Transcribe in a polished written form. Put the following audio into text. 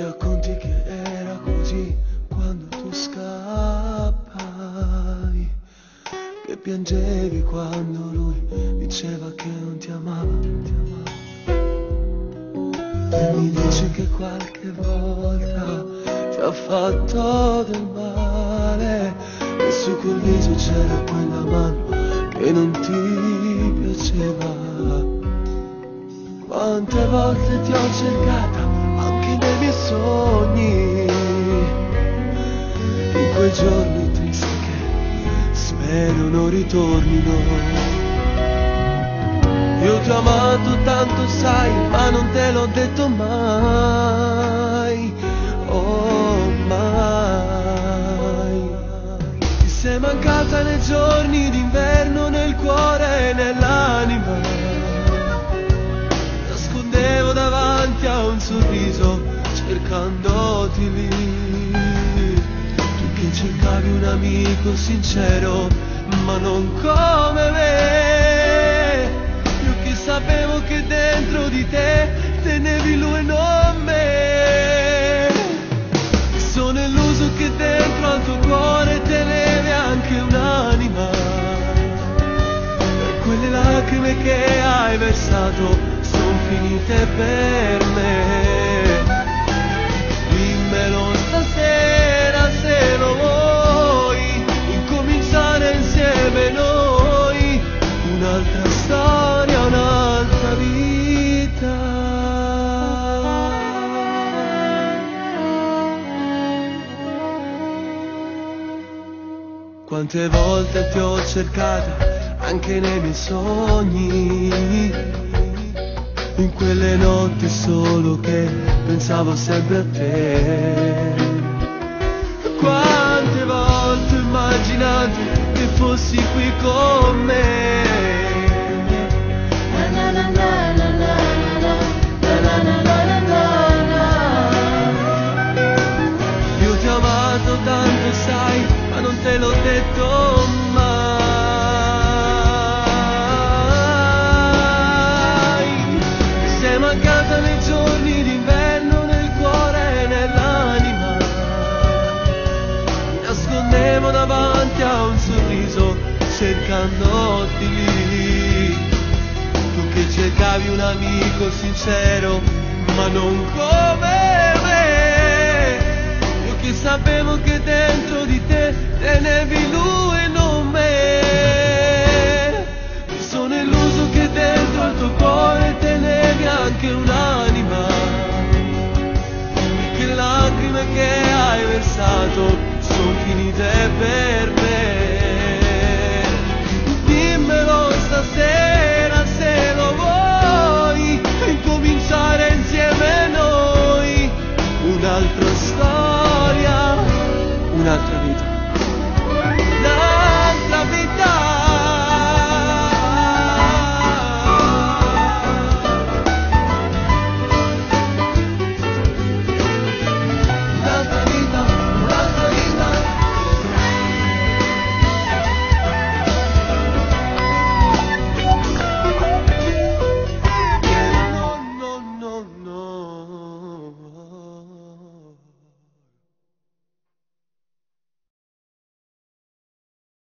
racconti che era così quando tu scappavi, che piangevi quando lui diceva che non ti amava, non ti amava. E mi dici che qualche volta ti ha fatto del male, e su quel viso c'era quella mano che non ti piaceva. Quante volte ti ho cercata anche nei miei sogni, in quei giorni tristi che spero non ritornino. Io ti ho amato tanto sai, ma non te l'ho detto mai, oh mai. Ti sei mancata nei giorni d'inverno, nel cuore e nell'anima. Nascondevo davanti a un sorriso cercandoti lì. Tu che cercavi un amico sincero, ma non come me. Io che sapevo che dentro di te tenevi lui e non me. Mi sono illuso che dentro al tuo cuore tenevi anche un'anima. Per quelle lacrime che hai versato son finite per me. Dimmelo stasera se lo vuoi, incominciare insieme noi, un'altra storia, un'altra vita. Quante volte ti ho cercata anche nei miei sogni, in quelle notti solo che pensavo sempre a te. Quante volte ho immaginato che fossi qui con me. Na na na na na na na, na na na na na na. Io ti ho amato tanto sai, ma non te l'ho detto mai. Mancata nei giorni d'inverno, nel cuore e nell'anima. Mi nascondevo davanti a un sorriso cercandoti lì. Tu che cercavi un amico sincero, ma non come me. Io che sapevo che dentro di te tenevi lui e non me. Mi sono illuso che dentro al tuo cuore tenevi anche un'anima, e che lacrime che hai versato son finite per me.